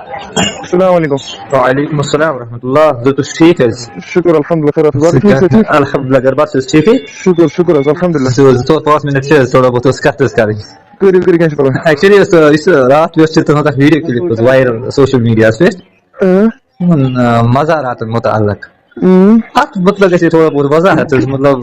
السلام علیکم. وعلیکم السلام ورحمۃ اللہ. حضرت ٹھیک ہے؟ شکر الحمدللہ. خیر اخبار الحمد للہ. گھر بار سے ٹھیک ہے؟ شکر الحمدللہ. تو 5 منٹ سے تھوڑا بہت کت کریں. کٔرِو کیٚنٛہہ چھُنہٕ پرواے. ایکچولی رات تک video clip viral social media پہ مزارات متعلق ات مطلب گژھِ تھوڑا بہت وضاحت مطلب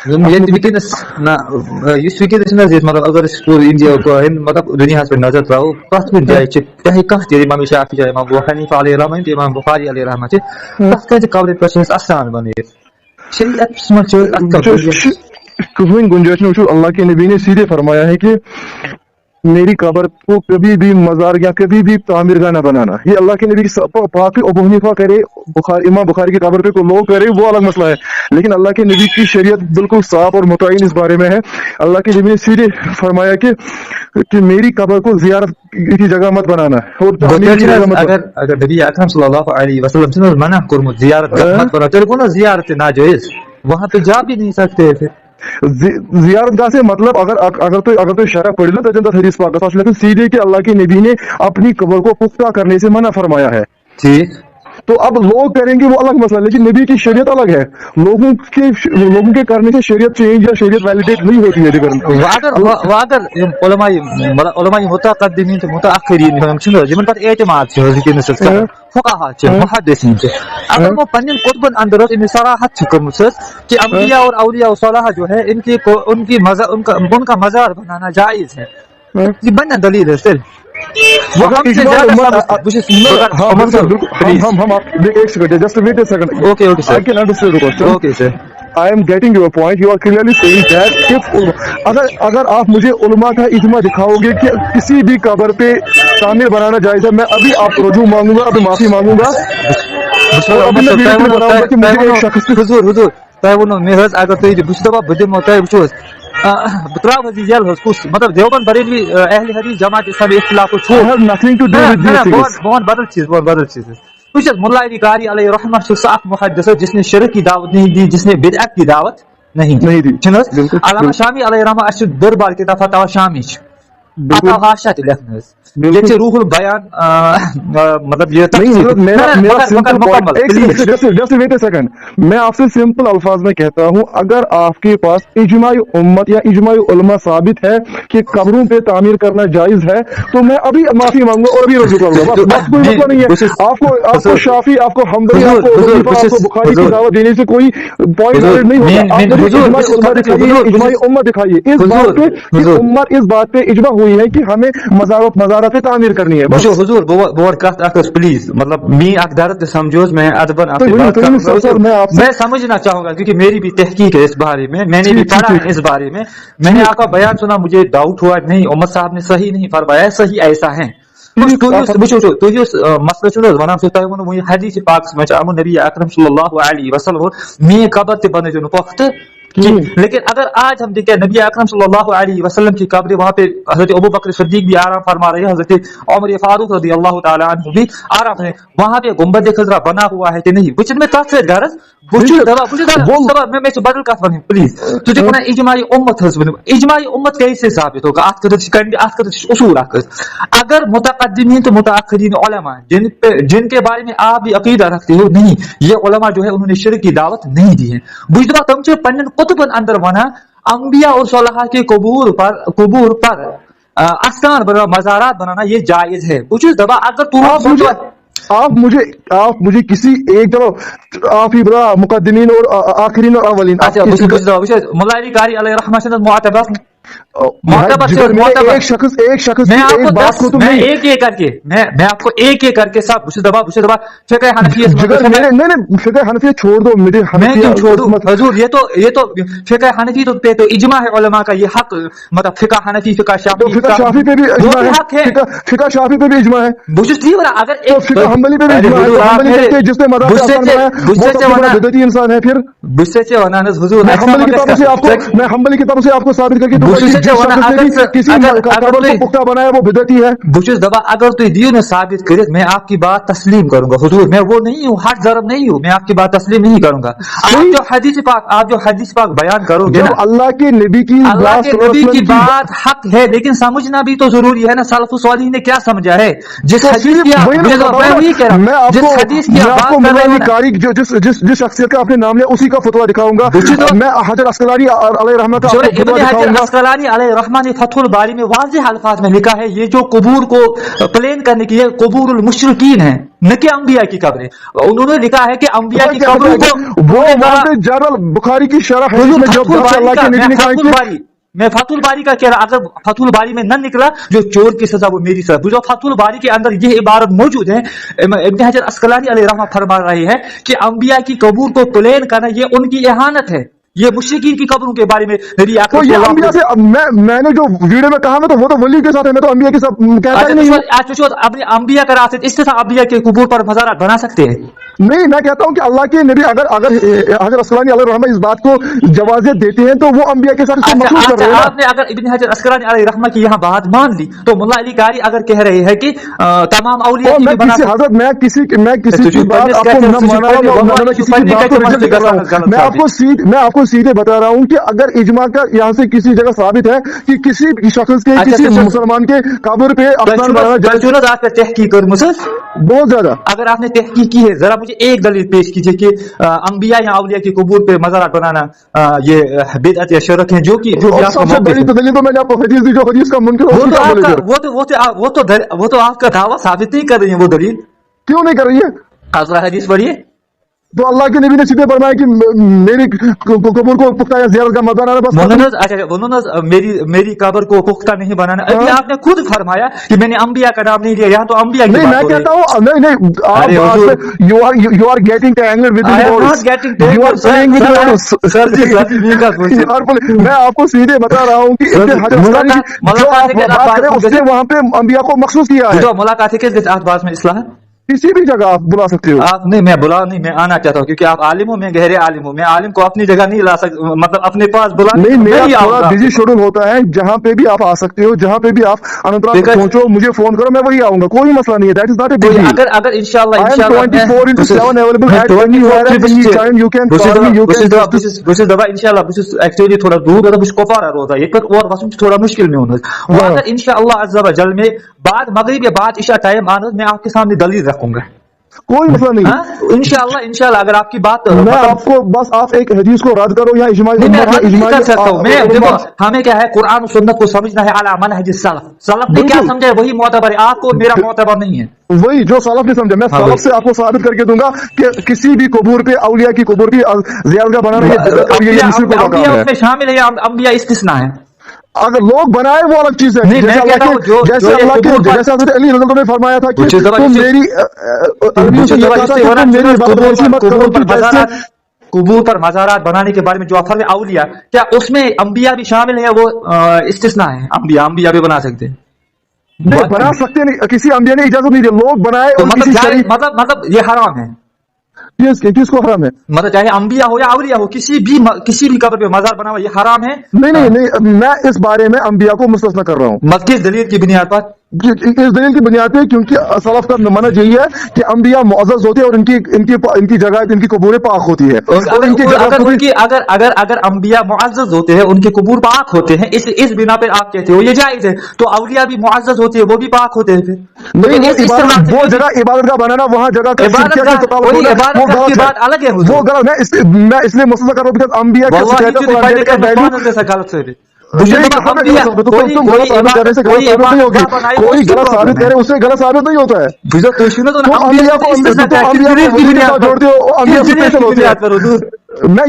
ونکس نا ونکس مطلب اگر پورے انڈیا مطلب دنیا پہ نظر ترو کت کن جائیں چاہے کھانا امام شافعی چاہے امام ابو حنیفہ علیہ رحمۃ امام بخاری علیہ رحمۃ تک کتنے قبر پہ استان بنائت شریعت مجھ کہیں گنجائش نہیں. وچھو اللہ کے نبی نے سیدھے فرمایا ہے کہ میری قبر کو کبھی بھی مزار یا کبھی بھی تعمیر گاہ نہ بنانا. یہ اللہ کے نبی کی پاک ابو حنیفہ کرے امام بخاری کی قبر پہ کوئی لوگ کرے وہ الگ مسئلہ ہے, لیکن اللہ کے نبی کی شریعت بالکل صاف اور متعین اس بارے میں ہے. اللہ کے نبی نے سیدھے فرمایا کہ میری قبر کو زیارت کی جگہ مت بنانا اور تعمیر کی جگہ مت. اگر نبی اکرم صلی اللہ علیہ وسلم سے منع کرمت زیارت مت بناؤ تو کون زیارت ناجائز وہاں پہ جا بھی نہیں سکتے تھے. زیارت گاہ سے مطلب اگر تو شرح پڑھی نا تو حدیث پاک لیکن سیدھے کہ اللہ کے نبی نے اپنی قبر کو پختہ کرنے سے منع فرمایا ہے. ٹھیک, تو اب لوگ کریں گے وہ الگ مسئلہ, لیکن نبی کی شریعت الگ ہے. لوگوں کے کرنے سے شریعت چینج یا شریعت ویلیڈیٹ نہیں ہوتی ہے. علماء متقدمین متاخرین جن پر اعتماد فقہاء محدثین اگر وہ پنن قطبن اندر ان صراحت کرمت کہ انبیاء اور اولیاء و صالحہ جو ہے ان کا مزار بنانا جائز ہے. یہ بنا دلیل ہے سر I am getting your point. You are clearly saying that if اگر آپ مجھے علماء کا اجماع دکھاؤ گے کہ کسی بھی قبر پہ تعمیر بنانا جائز ہے, میں ابھی آپ کو رجوع مانگوں گا, ابھی معافی مانگوں گا. اگر مطلب دیوبند بریلوی اہل حدیث جماعت اسلامی اختلاف بدل چیز ملا علی قاری علیہ رحمۃ صاف محدث جس نے شرک کی دعوت نہیں دی, جس نے بدعت کی دعوت نہیں دی. علامہ شامی علیہ رحمۃ بڑ بار کتاب فتاوی شامی روح البیان مطلب یہ میں آپ سے سمپل الفاظ میں کہتا ہوں, اگر آپ کے پاس اجماع امت یا اجماع علماء ثابت ہے کہ قبروں پہ تعمیر کرنا جائز ہے تو میں ابھی معافی مانگوں گا اور ابھی رجوع کروں گا. بس کوئی مسئلہ نہیں ہے. آپ کو شافعی, آپ کو حنبلی, آپ کو بخاری کی دعوت دینے سے کوئی پوائنٹ نہیں ہوگا. اجماع امت دکھائیے اس بات پہ اجماع ہوئی ہے کہ ہمیں مزارات تعمیر کرنی ہے. حضور بور کت پلیز مطلب می اک درد سمجھو میں ادبن میں سمجھنا چاہوں گا کیونکہ میری بھی تحقیق ہے اس بارے میں, میں نے بھی پڑھا ہے اس بارے میں. میں نے آپ کا بیان سنا, مجھے ڈاؤٹ ہوا نہیں عمر صاحب نے صحیح نہیں فرمایا, صحیح ایسا ہے. مسئلہ ونان تھی حدیث پاک میں نبی اکرم صلی اللہ علیہ وسلم می قبر تے بنے جو پخت, لیکن اگر آج ہم دیکھیں نبی اکرم صلی اللہ علیہ وسلم کی قبر وہاں پہ حضرت ابو بکر صدیق بھی آرام فرما رہے ہیں, حضرت عمر فاروق رضی اللہ تعالیٰ عنہ بھی آرام ہے. وہاں پہ گنبد خضرا بنا ہوا ہے کہ نہیں بچن میں کافی غرض میں بدل کت ون پلیز تجھے بنا اجماعی امت اجماعی امت کیسے ثابت ہوگا اصول اگر متقدمین تو متاخرین علماء جن کے بارے میں آپ بھی عقیدہ رکھتے ہو نہیں یہ علماء جو ہے انہوں نے شرک کی دعوت نہیں دی ہے. بجدہ تم سے پنن قطبن اندر ونا انبیاء اور صالحاء کے قبور پر استان بنا مزارات بنانا یہ جائز ہے. کچھ دبا اگر آپ مجھے کسی ایک جگہ آپ ہی بڑا مقدمین اور آخرین اور اولین ملا علی قاری علیہ رحمۃ معتبر ایک شخص میں آپ کو ایک ایک کر کے سب دبا فقہ حنفیہ چھوڑ دو. میں کیوں چھوڑ دوں حضور, یہ تو فقہ حنفی پہ تو اجماع ہے علماء کا, یہ حق مطلب فقہ حنفی فقہ شافعی پہ بھی حق ہے, فقہ شافعی پہ بھی اجماع ہے, اگر فقہ حنبلی پہ بھی اجماع ہے, جس نے مذہب انسان ہے. پھر غصے سے ونانس حضور میں حنبلی کتابوں سے آپ کو ثابت کر کے کہوں گا کہ جس شخص نے بھی کسی قبر کو پختہ بنایا وہ بدعتی ہے. بچس دبا اگر تو دیو نے ثابت کرے میں آپ کی بات تسلیم کروں گا حضور, میں وہ نہیں ہوں, ہٹ ضرب نہیں ہوں, میں آپ کی بات تسلیم نہیں کروں گا. آپ جو حدیث پاک بیان کرو گے نا, اللہ کے نبی کی بات حق ہے, لیکن سمجھنا بھی تو ضروری ہے نا سلف صالح نے کیا سمجھا ہے. جس حدیث جس شخصیت کا آپ نے نام لیا اسی کا فتویٰ دکھاؤں گا. میں حجر عسقلانی علیہ رحمہ کا ابن حجر عسقلانی علیہ رحمہ نے فتح الباری میں واضح الفاظ میں لکھا ہے یہ جو قبور کو پلین کرنے کی قبور المشرکین ہے نہ کہ انبیاء کی قبریں. انہوں نے لکھا ہے کہ انبیاء کی قبروں کو وہ جنرل بخاری کی شرح میں فتح الباری کا کہہ رہا, اگر فتح الباری میں نہ نکلا جو چور کی سزا وہ میری سزا. جو فتح الباری کے اندر یہ عبارت موجود ہے, ابن حجر عسقلانی علیہ رحمہ فرما رہے ہیں کہ انبیاء کی قبور کو پلین کرنا یہ ان کی اہانت ہے. یہ مشرکین کی قبروں کے بارے میں نبی انبیاء سے میں نے جو ویڈیو میں کہا تو وہ تو ولی کے ساتھ ہے, میں تو انبیاء کے ساتھ کہتا ہی نہیں. اپنے انبیاء کا راستہ اس طرح انبیاء کے قبور پر مزارات بنا سکتے ہیں. نہیں, میں کہتا ہوں کہ اللہ کے نبی اگر حجر عسقلانی علیہ رحمہ اس بات کو جوازیت دیتے ہیں تو وہ انبیاء کے ساتھ اس کو مخلوط کر رہے ہیں. آپ نے اگر ابن حجر عسقلانی علیہ رحمہ کی یہاں بات مان لی تو ملا علی قاری اگر کہہ رہے ہیں کہ تمام اولیاء کی بنا حضرت میں کسی کی بات آپ کو نہ مانا میں کسی کی بات کو ریجیکٹ کر رہا ہوں. میں آپ کو سیدھے بتا رہا ہوں کہ اگر اجماع کا یہاں سے کسی جگہ ثابت ہے کہ کسی شخص کے کسی مسلمان کے قبر پہ آپ تحقیق کروں بہت زیادہ, اگر آپ نے تحقیق کی ہے ذرا مجھے ایک دلیل پیش کیجئے کہ انبیاء یا اولیاء کی قبور پہ مزارات بنانا یہ بدعت یا شرک ہے جو کہ سب سے بڑی دلیل تو میں نے آپ کو حدیث دی جو حدیث کا منکر وہ تو آپ کا دعویٰ ثابت نہیں کر رہی ہے. وہ دلیل کیوں نہیں کر رہی ہے؟ آپ حدیث پڑھیے. تو اللہ کے نبی نے سیدھے فرمایا کہ میری قبر کو پختہ یا زیارت کا مت بنانا بس. میری قبر کو پختہ نہیں بنانا. ابھی آپ نے خود فرمایا کہ میں نے انبیاء کا نام نہیں لیا, یہاں تو انبیاء کی نہیں میں کہتا ہوں نہیں you are getting tangled with you are playing with میں آپ کو سیدھے بتا رہا ہوں کہ اس نے وہاں پہ انبیاء کو مخصوص کیا ہے. ملاقات ہے کس اعتبار میں اصلاح کسی بھی جگہ آپ بلا سکتے ہو. آپ نہیں, میں بلا نہیں, میں آنا چاہتا ہوں کیونکہ آپ عالم ہو, میں گہرے عالم ہوں. میں عالم کو اپنی جگہ نہیں لا سکتا, مطلب اپنے پاس بلا نہیں. میرا تھوڑا بزی شیڈول ہوتا ہے, جہاں پہ بھی آپ آ سکتے ہو, جہاں پہ بھی آپ اننت ناگ پہنچو مجھے فون کرو, میں وہی آؤں گا, کوئی مسئلہ نہیں ہے. That is not a big deal. اگر انشاءاللہ 24/7 available at any time you can call me, you can بس دبا انشاءاللہ بس ایکچولی تھوڑا دور ہے, بس کوپارا روزہ یہ پر اور وسم تھوڑا مشکل میں ہونا. اگر انشاءاللہ عز و جل میں بعد مغرب یا بعد عشاء ٹائم آنا میں آپ کے سامنے دلیل رکھوں گا, کوئی مسئلہ نہیں. انشاءاللہ اگر آپ کی بات میں آپ کو بس آپ ایک حدیث کو رد کرو یا اجماعی ہمیں کیا ہے قرآن و سنت کو سمجھنا ہے علی منہج السلف. سلف نے کیا سمجھا ہے وہی معتبر ہے, آپ کو میرا معتبر نہیں ہے. وہی جو سلف نے سمجھا, میں سلف سے آپ کو ثابت کر کے دوں گا کہ کسی بھی قبور پہ اولیاء کی قبور پہ زیارت کا بنانا میں شامل ہے یا انبیاء استثناء ہے. اگر لوگ بنائے وہ الگ چیز ہے. جیسے اللہ کے جیسے حضرت علی رضی اللہ عنہ نے فرمایا تھا کہ تم میری قبور پر مزارات بنانے کے بارے میں جو فرض اولیاء, کیا اس میں انبیاء بھی شامل ہیں یا وہ استثناء ہے؟ انبیاء بھی بنا سکتے ہیں, بنا سکتے نہیں, کسی انبیاء نے اجازت نہیں دی, لوگ بنائے. مطلب یہ حرام ہے. کس کو حرام ہے؟ مطلب چاہے انبیاء ہو یا اولیاء ہو, کسی بھی قبر پہ مزار بنا ہوا یہ حرام ہے. نہیں, میں اس بارے میں انبیاء کو مستثنی کر رہا ہوں. مت کس دلیل کی بنیاد پر؟ اس دلیل کی بنیاد پہ کیونکہ سلف کا منہج یہی ہے کہ انبیاء معزز ہوتے ہیں اور ان کی جگہ ان کی قبوریں پاک ہوتی ہے. اگر انبیاء معزز ہوتے ہیں ان کے قبور پاک ہوتے ہیں, اس بنا پر آپ کہتے ہو یہ جائز ہے, تو اولیاء بھی معزز ہوتے ہیں وہ بھی پاک ہوتے ہیں. وہ جگہ عبادت کا بنانا وہاں جگہ بات الگ ہے. وہ غلط, میں اس لیے مسئلہ کر رہا ہوں انبیاء کوئی غلط ثابت کرے اس سے غلط ثابت نہیں ہوتا ہے. میں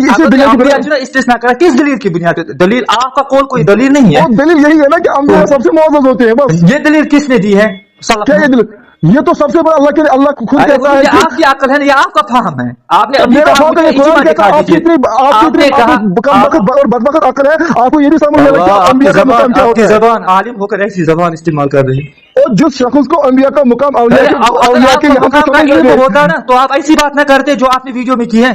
استثناء کرا کس دلیل کی بنیاد پہ؟ دلیل آپ کا کوئی دلیل نہیں ہے. دلیل یہی ہے نا کہ انبیاء سب سے معزز ہوتے ہیں بس. یہ دلیل کس نے دی ہے؟ کیا یہ دلیل؟ یہ تو سب سے بڑا اللہ خود کہتا ہے کہ آپ کی عقل ہے یا آپ کا فہم ہے. آپ نے بدبخت عقل ہے, آپ کو یہ بھی سمجھ نہیں, زبان عالم ہو کر ایسی زبان استعمال کر رہی ہے. اور جس شخص کو انبیاء کا مقام اولیاء کے ہوتا نا تو آپ ایسی بات نہ کرتے جو آپ نے ویڈیو میں کی ہے.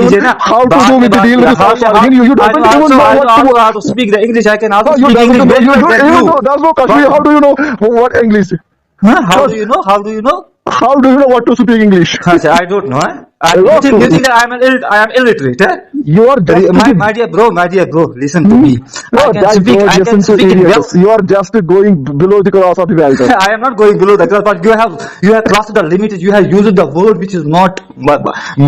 even how to do with the deal with the South African. You don't even know what to speak the English. I can also you speak don't English know, very you well don't than even you. know, that's no Kashmir. How do you know what English? How do you know? How do you know? How do you know what to speak English? I don't know. You think that I am illiterate? You are just My dear bro, listen to me. no, I can speak it well. you are just going below the cross of the belt. I am not going below the class, but you have crossed the limit. You have used the word which is not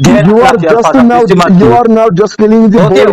You are now just killing the whole